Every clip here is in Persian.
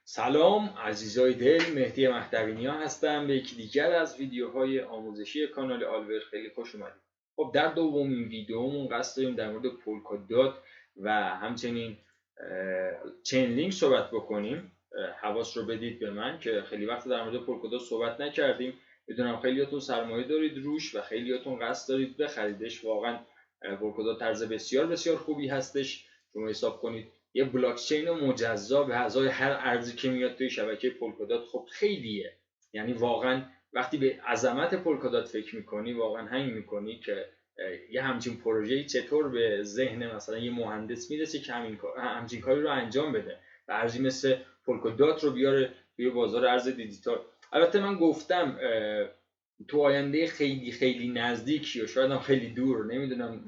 سلام عزیزای دل، مهدی مهدوی‌نیا هستم. به یکی دیگر از ویدیوهای آموزشی کانال آلور خیلی خوش اومدید. خب در دومین ویدیومون قصد داریم در مورد پولکادات و همچنین چین لینک صحبت بکنیم. حواس رو بدید به من که خیلی وقت در مورد پولکادات صحبت نکردیم. میدونم خیلیاتون سرمایه دارید روش و خیلیاتون قصد دارید بخریدش. واقعا پولکادات طرز بسیار بسیار خوبی هستش. شما حساب کنید یه بلاکچین مجزا به ازای هر ارزی که میاد توی شبکه پولکادات خب خیلیه. یعنی واقعا وقتی به عظمت پولکادات فکر میکنی واقعا هنگ میکنی که یه همچین پروژه‌ای چطور به ذهن مثلا یه مهندس میرسه که همچین کاری رو انجام بده و ارزی مثل پولکادات رو بیاره توی بازار ارز دیجیتال. البته من گفتم تو آینده خیلی خیلی نزدیک یا شاید هم خیلی دور،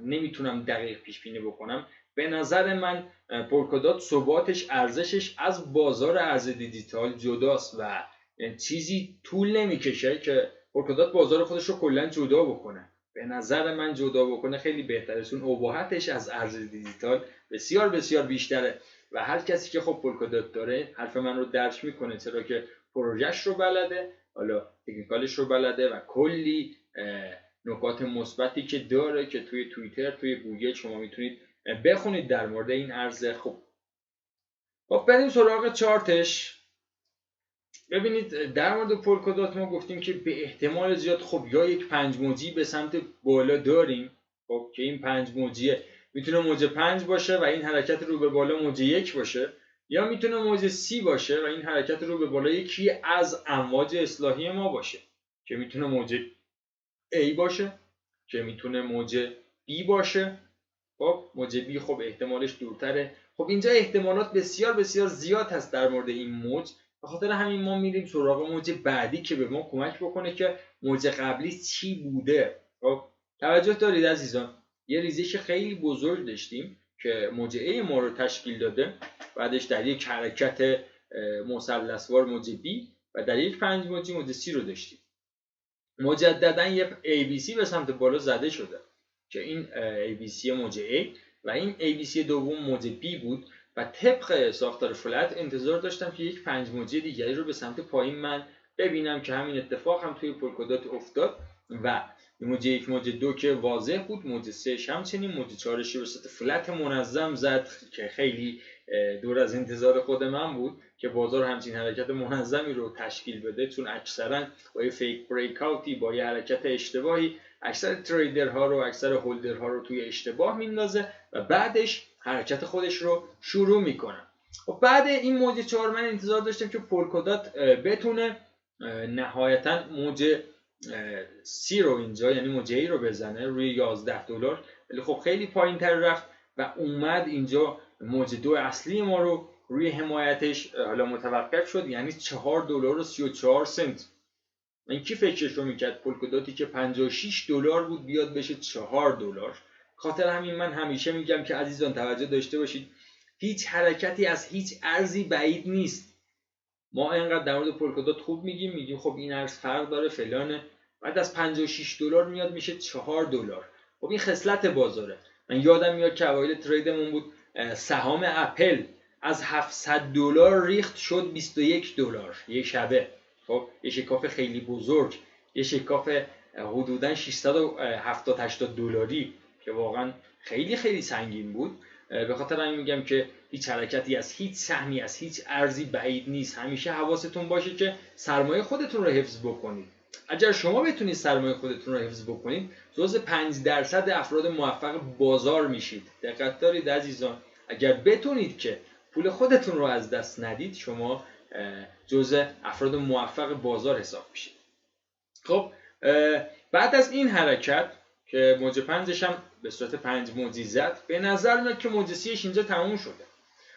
نمیتونم دقیق پیش بینی بکنم، به نظر من پولکادات ثباتش، ارزشش از بازار ارز دیجیتال جداست و چیزی طول نمیکشه که پولکادات بازار خودش رو کلا جدا بکنه. به نظر من جدا بکنه خیلی بهتره، چون اباحتش از ارز دیجیتال بسیار بسیار بیشتره و هر کسی که خب پولکادات داره حرف من رو درک میکنه، چرا که پروژهش رو بلده، حالا تکنیکالش رو بلده و کلی نکات مثبتی که داره که توی توییتر، توی گوگل شما میتونید بخونید در مورد این ارز. خب بریم سراغ چارتش. ببینید در مورد پولکادات ما گفتیم که به احتمال زیاد خب یا یک 5 موجی به سمت بالا داریم، خب که این 5 موجیه میتونه موج 5 باشه و این حرکت رو به بالا موج 1 باشه، یا میتونه موج C باشه و این حرکت رو به بالا یکی از امواج اصلاحی ما باشه که میتونه موج A باشه، که میتونه موج B باشه. خب موج B خب احتمالش دورتره. خب اینجا احتمالات بسیار بسیار زیاد هست در مورد این موج، به خاطر همین ما میریم سراغ موج بعدی که به ما کمک بکنه که موج قبلی چی بوده. خب توجه دارید عزیزان، یه ریزش خیلی بزرگ داشتیم که موج A ما رو تشکیل داده، بعدش در یک حرکت مثلث‌وار موج B و در یک 5 موجی موج C رو داشتیم. مجددا یه ABC به سمت بالا زده شده که این ABC موج A و این ABC دوم موج B بود و طبق ساختار فلت انتظار داشتم که یک 5 موجی دیگری رو به سمت پایین من ببینم که همین اتفاق هم توی پولکادات افتاد و موج 1 موج 2 که واضح بود، موج 3 همچنین، موج 4 به صورت فلت منظم زد که خیلی دور از انتظار خود من بود که بازار همچین حرکت منظمی رو تشکیل بده، چون اکثرا با یه فیک بریک اوتی، با یه حرکت اشتباهی اکثر تریدرها رو، اکثر هولدرها رو توی اشتباه میندازه و بعدش حرکت خودش رو شروع میکنه. و بعد این موج 4 من انتظار داشتم که پولکادات بتونه نهایتا موج C رو اینجا، یعنی موج A رو بزنه روی $11، ولی خب خیلی پایین تر رفت و اومد اینجا موج 2 اصلی ما رو روی حمایتش حالا متوقف شد، یعنی $4.34. این کی فکرش رو میکرد پولکاداتی که $56 بود بیاد بشه $4؟ خاطر همین من همیشه میگم که عزیزان توجه داشته باشید، هیچ حرکتی از هیچ ارزی بعید نیست. ما اینقدر در مورد پولکادات خوب میگیم خب این ارز فرق داره فلانه، بعد از $56 میاد میشه $4. خب این خصلت بازاره. من یادم میاد که اوایل تریدمون بود، سهام اپل از $700 ریخت شد $21 یک شبه. خب یه شکاف خیلی بزرگ، یه شکاف حدوداً $670-80 که واقعا خیلی خیلی سنگین بود. به خاطر همین میگم که هیچ حرکتی از هیچ سهمی از هیچ ارزی بعید نیست. همیشه حواستون باشه که سرمایه خودتون رو حفظ بکنید. اگر شما بتونید سرمایه خودتون رو حفظ بکنید، جزو 5% افراد موفق بازار میشید. دقت دارید عزیزان، اگر بتونید که پول خودتون رو از دست ندید، شما جزو افراد موفق بازار حساب میشید. خب بعد از این حرکت که موج 5 هم به صورت 5 موجی زد، به نظر میاد که موج 3 اینجا تموم شده.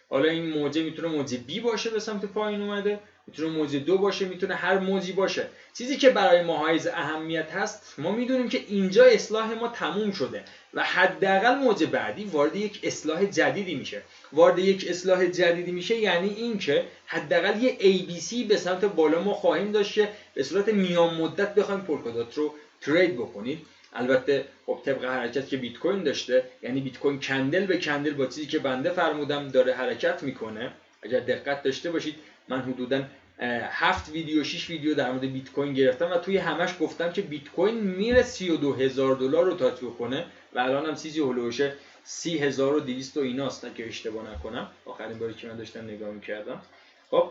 حالا این موجه میتونه موج B باشه به سمت پایین اومده، میتونه موج 2 باشه، میتونه هر موجی باشه. چیزی که برای ما حائز اهمیت هست، ما میدونیم که اینجا اصلاح ما تموم شده و حداقل موج بعدی وارد یک اصلاح جدیدی میشه. وارد یک اصلاح جدیدی میشه یعنی این که حداقل یه ABC به سمت بالا ما خواهیم داشت که به صورت میان مدت بخوایم پولکادات رو ترید بکنید. البته خب طبق حرکت که بیت کوین داشته، یعنی بیت کوین کندل به کندل با چیزی که بنده فرمودم داره حرکت میکنه اگر دقت داشته باشید من حدوداً 7 ویدیو 6 ویدیو در مورد بیت کوین گرفتم و توی همش گفتم که بیت کوین میره $32,000 رو تاچ بکنه و الان هم چیزی هولوش 30,200 و ایناست اگه اشتباه نکنم، آخرین باری که من داشتم نگاه می‌کردم. خب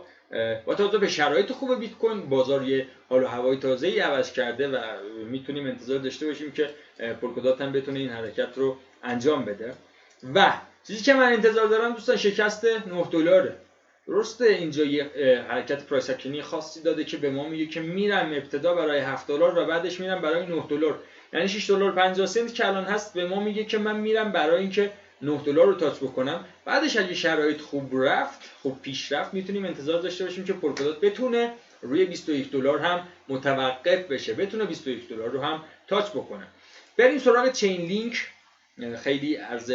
با توجه به شرایط خوب بیت کوین بازار یه حال و هوای تازه‌ای عوض کرده و میتونیم انتظار داشته باشیم که پولکادات هم بتونه این حرکت رو انجام بده. و چیزی که من انتظار دارم دوستان شکست $9. درسته اینجا یه حرکت پرایس اکشنی خاصی داده که به ما میگه که میرم ابتدا برای $7 و بعدش میرم برای $9، یعنی $6.50 که الان هست به ما میگه که من میرم برای اینکه $9 رو تاچ بکنم. بعدش اگه شرایط خوب رفت، خوب پیش رفت، میتونیم انتظار داشته باشیم که پولکادات بتونه روی $21 هم متوقف بشه، بتونه $21 رو هم تاچ بکنه. بریم سراغ چین لینک. خیلی ارز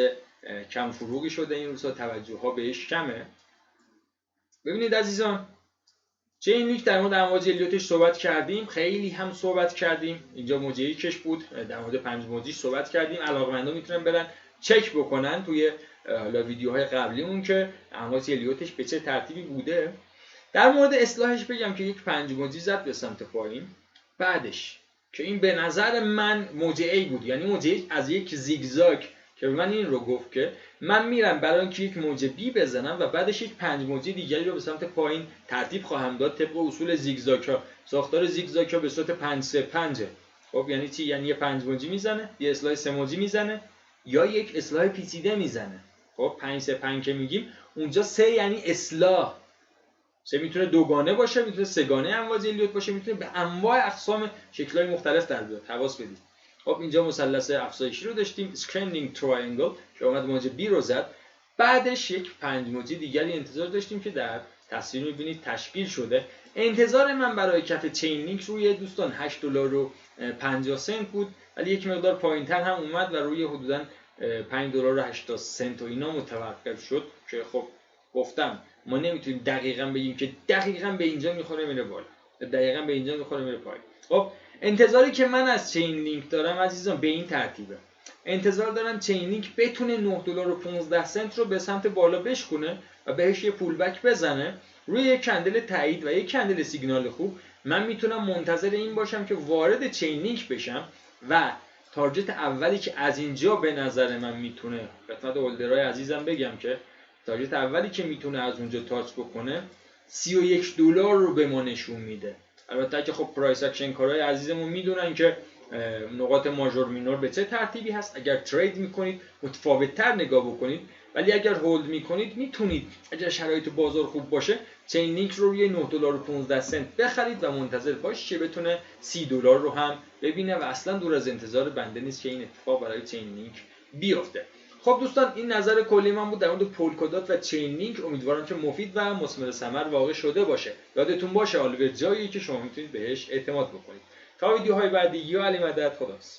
کم فروغی شده این روزها، توجه ها بهش کمه. ببینید عزیزان، چین لینک در مورد امواج الیوتش صحبت کردیم، خیلی هم صحبت کردیم. اینجا موجه یکش بود، در مورد 5 موجیش صحبت کردیم. علاقه‌مندان میتونن برن چک بکنن توی ویدیوهای قبلیمون که امواج الیوتش به چه ترتیبی بوده. در مورد اصلاحش بگم که یک 5 موجی زد به سمت پایین، بعدش که این به نظر من موجه ای بود، یعنی موجه از یک زیگزاگ که به من این رو گفت که من میرم برای اینکه یک موج بی بزنم و بعدش یک 5 موجی دیگری رو به سمت پایین ترتیب خواهم داد طبق اصول زیگزاگ ها. ساختار زیگزاگ ها به صورت 5-3-5. خب یعنی چی؟ یعنی یه 5 موجی میزنه، یه اصلاح 3 موجی میزنه یا یک اصلاح پیچیده میزنه. خب 5-3-5 که میگیم اونجا 3 یعنی اصلاح. 3 میتونه دوگانه باشه، میتونه سه‌گانه امواج الیوت باشه، میتونه به انواع اقسام شکل‌های مختلف در بیاد. حواس بدید. خب اینجا مثلث افزایشی رو داشتیم، اسکندینگ تراینگل که اومد موج بی رو زد. بعدش یک 5 موجی دیگری انتظار داشتیم که در تصویر می‌بینید تشکیل شده. انتظار من برای کف چین لینک روی دوستان $8.50 بود، ولی یک مقدار پایین‌تر هم اومد و روی حدوداً $5.80 و اینا متوقف شد که خب گفتم ما نمیتونیم دقیقاً بگیم که دقیقاً به اینجا میخوره میره بالا، دقیقاً به اینجا میخوره میره پایین. خب انتظاری که من از چین لینک دارم عزیزان به این ترتیبه. انتظار دارم چین لینک بتونه $9.15 رو به سمت بالا بشکنه و بهش یه پول بک بزنه روی یک کندل تایید و یک کندل سیگنال خوب. من میتونم منتظر این باشم که وارد چین لینک بشم و تارگت اولی که از اینجا به نظر من میتونه خدمت هولدرهای عزیزم بگم که تارگت اولی که میتونه از اونجا تاچ بکنه $31 رو به ما نشون میده. البته که خب پرایس اکشن کارهای عزیزمون میدونن که نقاط ماژور مینور به چه ترتیبی هست. اگر ترید میکنید متفاوت‌تر نگاه بکنید، ولی اگر هولد میکنید میتونید اگر شرایط بازار خوب باشه چین لینک رو روی $9.15 بخرید و منتظر باشید که بتونه $30 رو هم ببینه و اصلا دور از انتظار بنده نیست که این اتفاق برای چین لینک بیفته. خب دوستان این نظر کلی من بود در مورد پولکادات و چین لینک. امیدوارم که مفید و مثمر ثمر واقع شده باشه. یادتون باشه آلویر جاییه که شما میتونید بهش اعتماد بکنید. تا ویدیوهای بعدی یا علی مدد، خداحافظ.